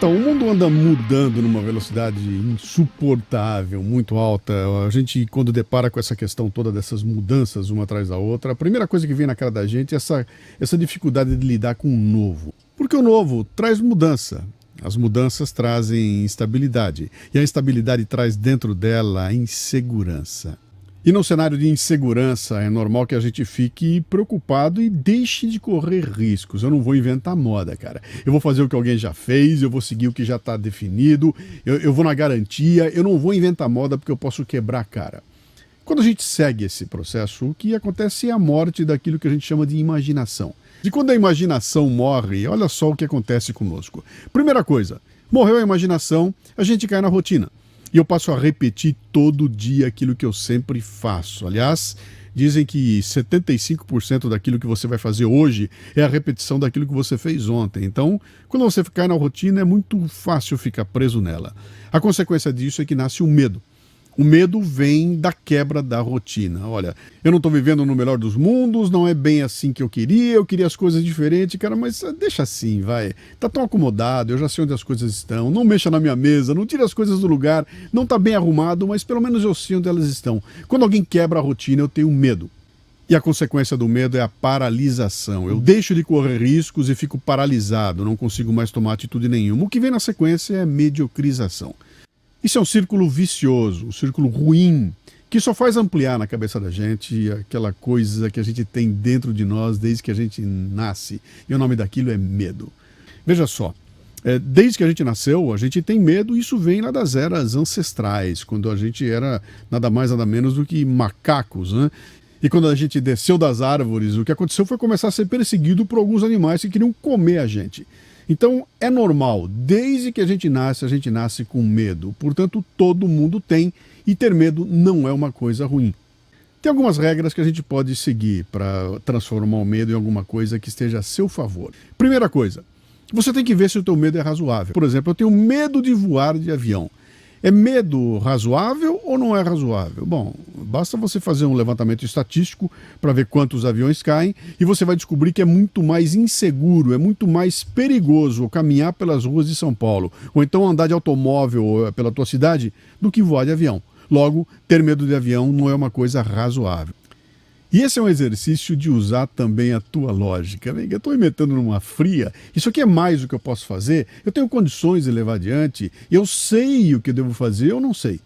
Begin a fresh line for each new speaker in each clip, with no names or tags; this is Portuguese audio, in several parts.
Então, o mundo anda mudando numa velocidade insuportável, muito alta. A gente, quando depara com essa questão toda dessas mudanças uma atrás da outra, a primeira coisa que vem na cara da gente é essa dificuldade de lidar com o novo. Porque o novo traz mudança. As mudanças trazem instabilidade. E a instabilidade traz dentro dela a insegurança. E num cenário de insegurança, é normal que a gente fique preocupado e deixe de correr riscos. Eu não vou inventar moda, cara. Eu vou fazer o que alguém já fez, eu vou seguir o que já está definido, eu vou na garantia, eu não vou inventar moda porque eu posso quebrar a cara. Quando a gente segue esse processo, o que acontece é a morte daquilo que a gente chama de imaginação. E quando a imaginação morre, olha só o que acontece conosco. Primeira coisa, morreu a imaginação, a gente cai na rotina. E eu passo a repetir todo dia aquilo que eu sempre faço. Aliás, dizem que 75% daquilo que você vai fazer hoje é a repetição daquilo que você fez ontem. Então, quando você cai na rotina, é muito fácil ficar preso nela. A consequência disso é que nasce o medo. O medo vem da quebra da rotina. Olha, eu não estou vivendo no melhor dos mundos, não é bem assim que eu queria as coisas diferentes, cara, mas deixa assim, vai. Tá tão acomodado, eu já sei onde as coisas estão, não mexa na minha mesa, não tira as coisas do lugar, não tá bem arrumado, mas pelo menos eu sei onde elas estão. Quando alguém quebra a rotina, eu tenho medo. E a consequência do medo é a paralisação. Eu deixo de correr riscos e fico paralisado, não consigo mais tomar atitude nenhuma. O que vem na sequência é a mediocrização. Isso é um círculo vicioso, um círculo ruim, que só faz ampliar na cabeça da gente aquela coisa que a gente tem dentro de nós desde que a gente nasce. E o nome daquilo é medo. Veja só, desde que a gente nasceu, a gente tem medo, e isso vem lá das eras ancestrais, quando a gente era nada mais nada menos do que macacos, né? E quando a gente desceu das árvores, o que aconteceu foi começar a ser perseguido por alguns animais que queriam comer a gente. Então, é normal, desde que a gente nasce com medo. Portanto, todo mundo tem, e ter medo não é uma coisa ruim. Tem algumas regras que a gente pode seguir para transformar o medo em alguma coisa que esteja a seu favor. Primeira coisa, você tem que ver se o teu medo é razoável. Por exemplo, eu tenho medo de voar de avião. É medo razoável ou não é razoável? Bom, basta você fazer um levantamento estatístico para ver quantos aviões caem e você vai descobrir que é muito mais inseguro, é muito mais perigoso caminhar pelas ruas de São Paulo ou então andar de automóvel pela tua cidade do que voar de avião. Logo, ter medo de avião não é uma coisa razoável. E esse é um exercício de usar também a tua lógica. Eu estou me metendo numa fria, isso aqui é mais do que eu posso fazer, eu tenho condições de levar adiante, eu sei o que eu devo fazer, eu não sei.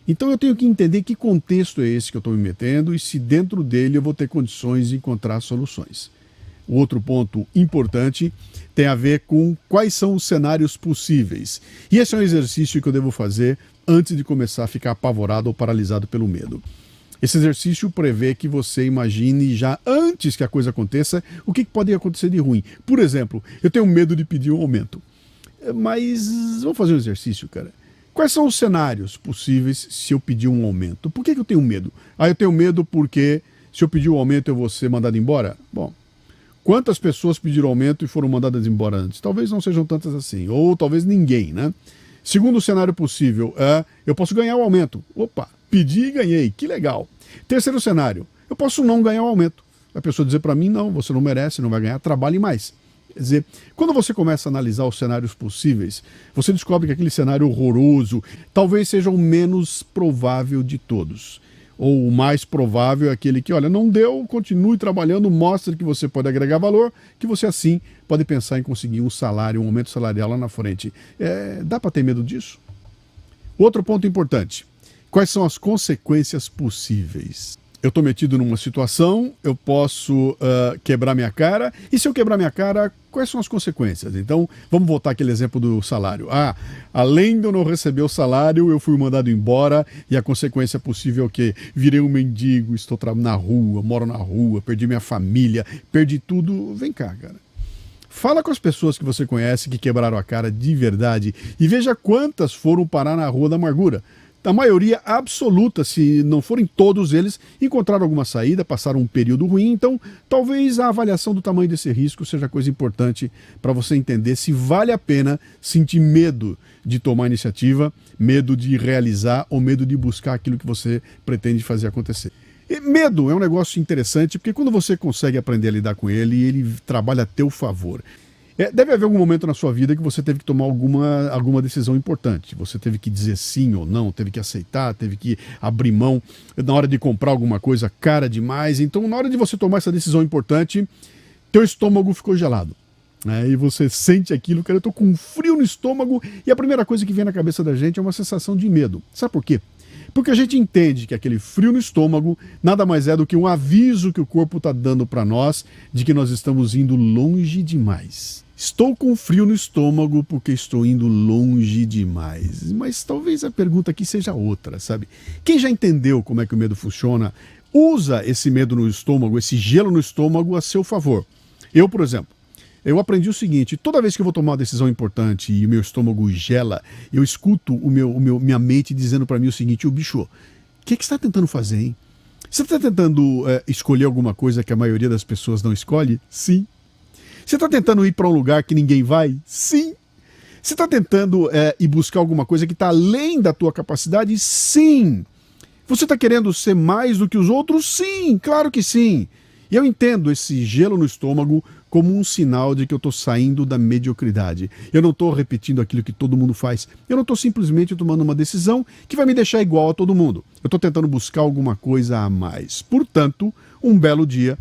Então eu tenho que entender que contexto é esse que eu estou me metendo e se dentro dele eu vou ter condições de encontrar soluções. O outro ponto importante tem a ver com quais são os cenários possíveis. E esse é um exercício que eu devo fazer antes de começar a ficar apavorado ou paralisado pelo medo. Esse exercício prevê que você imagine já antes que a coisa aconteça o que pode acontecer de ruim. Por exemplo, eu tenho medo de pedir um aumento. Mas vamos fazer um exercício, cara. Quais são os cenários possíveis se eu pedir um aumento? Por que eu tenho medo? Eu tenho medo porque se eu pedir um aumento eu vou ser mandado embora? Bom, quantas pessoas pediram aumento e foram mandadas embora antes? Talvez não sejam tantas assim, ou talvez ninguém, né? Segundo cenário possível, eu posso ganhar o aumento. Opa, pedi e ganhei, que legal. Terceiro cenário, eu posso não ganhar o aumento. A pessoa dizer para mim, não, você não merece, não vai ganhar, trabalhe mais. Quer dizer, quando você começa a analisar os cenários possíveis, você descobre que aquele cenário horroroso talvez seja o menos provável de todos. Ou o mais provável é aquele que, olha, não deu, continue trabalhando, mostre que você pode agregar valor, que você assim pode pensar em conseguir um salário, um aumento salarial lá na frente. Dá para ter medo disso? Outro ponto importante. Quais são as consequências possíveis? Eu estou metido numa situação, eu posso quebrar minha cara, e se eu quebrar minha cara, quais são as consequências? Então, vamos voltar àquele exemplo do salário. Além de eu não receber o salário, eu fui mandado embora, e a consequência possível é o quê? Virei um mendigo, estou na rua, moro na rua, perdi minha família, perdi tudo. Vem cá, cara. Fala com as pessoas que você conhece que quebraram a cara de verdade, e veja quantas foram parar na rua da amargura. A maioria absoluta, se não forem todos eles, encontraram alguma saída, passaram um período ruim, então talvez a avaliação do tamanho desse risco seja coisa importante para você entender se vale a pena sentir medo de tomar iniciativa, medo de realizar ou medo de buscar aquilo que você pretende fazer acontecer. E medo é um negócio interessante porque quando você consegue aprender a lidar com ele, ele trabalha a teu favor. Deve haver algum momento na sua vida que você teve que tomar alguma decisão importante. Você teve que dizer sim ou não, teve que aceitar, teve que abrir mão na hora de comprar alguma coisa cara demais. Então, na hora de você tomar essa decisão importante, teu estômago ficou gelado. E você sente aquilo, cara, eu tô com um frio no estômago e a primeira coisa que vem na cabeça da gente é uma sensação de medo. Sabe por quê? Porque a gente entende que aquele frio no estômago nada mais é do que um aviso que o corpo está dando para nós de que nós estamos indo longe demais. Estou com frio no estômago porque estou indo longe demais. Mas talvez a pergunta aqui seja outra, sabe? Quem já entendeu como é que o medo funciona, usa esse medo no estômago, esse gelo no estômago a seu favor. Eu, por exemplo, eu aprendi o seguinte: toda vez que eu vou tomar uma decisão importante e o meu estômago gela, eu escuto minha mente dizendo para mim o seguinte: bicho, o que você está tentando fazer, hein? Você está tentando escolher alguma coisa que a maioria das pessoas não escolhe? Sim. Você está tentando ir para um lugar que ninguém vai? Sim. Você está tentando ir buscar alguma coisa que está além da tua capacidade? Sim. Você está querendo ser mais do que os outros? Sim, claro que sim. E eu entendo esse gelo no estômago como um sinal de que eu estou saindo da mediocridade. Eu não estou repetindo aquilo que todo mundo faz. Eu não estou simplesmente tomando uma decisão que vai me deixar igual a todo mundo. Eu estou tentando buscar alguma coisa a mais. Portanto, um belo dia,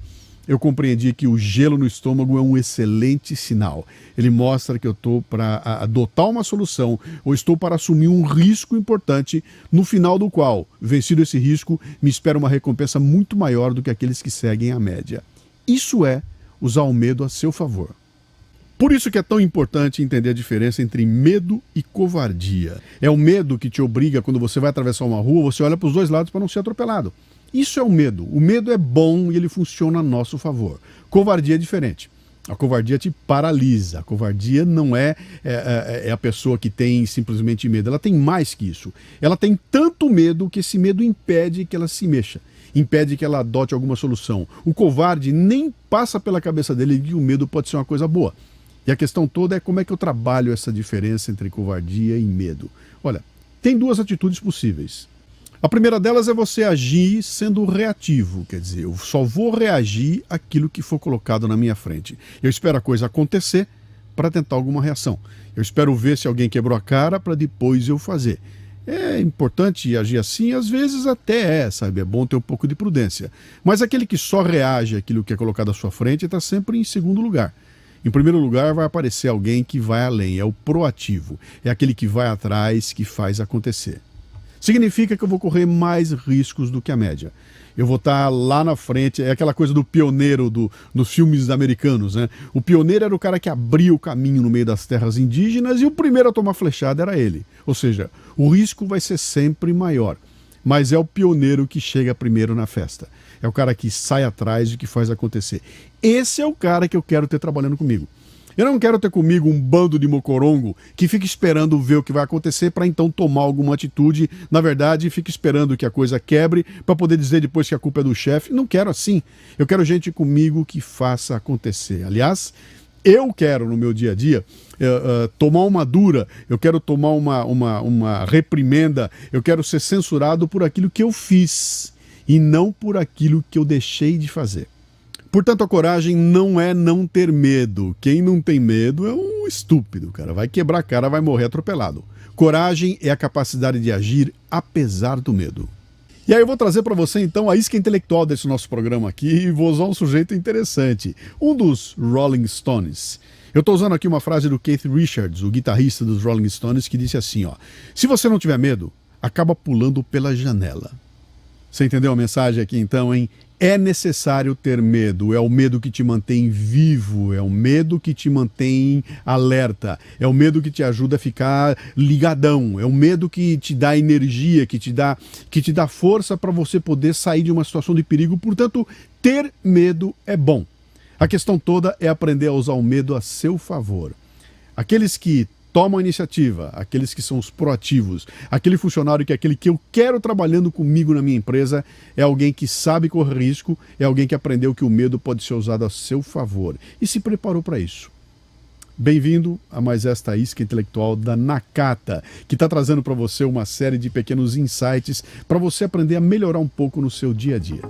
eu compreendi que o gelo no estômago é um excelente sinal. Ele mostra que eu estou para adotar uma solução ou estou para assumir um risco importante, no final do qual, vencido esse risco, me espera uma recompensa muito maior do que aqueles que seguem a média. Isso é usar o medo a seu favor. Por isso que é tão importante entender a diferença entre medo e covardia. É o medo que te obriga, quando você vai atravessar uma rua, você olha para os dois lados para não ser atropelado. Isso é o medo. O medo é bom e ele funciona a nosso favor. Covardia é diferente. A covardia te paralisa. A covardia não é a pessoa que tem simplesmente medo. Ela tem mais que isso. Ela tem tanto medo que esse medo impede que ela se mexa. Impede que ela adote alguma solução. O covarde nem passa pela cabeça dele que o medo pode ser uma coisa boa. E a questão toda é como é que eu trabalho essa diferença entre covardia e medo. Olha, tem duas atitudes possíveis. A primeira delas é você agir sendo reativo, quer dizer, eu só vou reagir àquilo que for colocado na minha frente. Eu espero a coisa acontecer para tentar alguma reação. Eu espero ver se alguém quebrou a cara para depois eu fazer. É importante agir assim, às vezes até sabe? É bom ter um pouco de prudência. Mas aquele que só reage àquilo que é colocado à sua frente está sempre em segundo lugar. Em primeiro lugar vai aparecer alguém que vai além, é o proativo. É aquele que vai atrás, que faz acontecer. Significa que eu vou correr mais riscos do que a média. Eu vou estar lá na frente, é aquela coisa do pioneiro nos filmes americanos, né? O pioneiro era o cara que abria o caminho no meio das terras indígenas e o primeiro a tomar flechada era ele. Ou seja, o risco vai ser sempre maior. Mas é o pioneiro que chega primeiro na festa. É o cara que sai atrás e que faz acontecer. Esse é o cara que eu quero ter trabalhando comigo. Eu não quero ter comigo um bando de mocorongo que fica esperando ver o que vai acontecer para então tomar alguma atitude. Na verdade, fica esperando que a coisa quebre para poder dizer depois que a culpa é do chefe. Não quero assim. Eu quero gente comigo que faça acontecer. Aliás, eu quero no meu dia a dia tomar uma dura, eu quero tomar uma reprimenda, eu quero ser censurado por aquilo que eu fiz e não por aquilo que eu deixei de fazer. Portanto, a coragem não é não ter medo. Quem não tem medo é um estúpido, cara. Vai quebrar a cara, vai morrer atropelado. Coragem é a capacidade de agir apesar do medo. E aí eu vou trazer para você, então, a isca intelectual desse nosso programa aqui e vou usar um sujeito interessante. Um dos Rolling Stones. Eu estou usando aqui uma frase do Keith Richards, o guitarrista dos Rolling Stones, que disse assim, ó: se você não tiver medo, acaba pulando pela janela. Você entendeu a mensagem aqui então, hein? É necessário ter medo, é o medo que te mantém vivo, é o medo que te mantém alerta, é o medo que te ajuda a ficar ligadão, é o medo que te dá energia, que te dá força para você poder sair de uma situação de perigo. Portanto, ter medo é bom. A questão toda é aprender a usar o medo a seu favor. Aqueles que tomam a iniciativa, aqueles que são os proativos, aquele funcionário que é aquele que eu quero trabalhando comigo na minha empresa, é alguém que sabe correr risco, é alguém que aprendeu que o medo pode ser usado a seu favor e se preparou para isso. Bem-vindo a mais esta isca intelectual da Nakata, que está trazendo para você uma série de pequenos insights para você aprender a melhorar um pouco no seu dia a dia.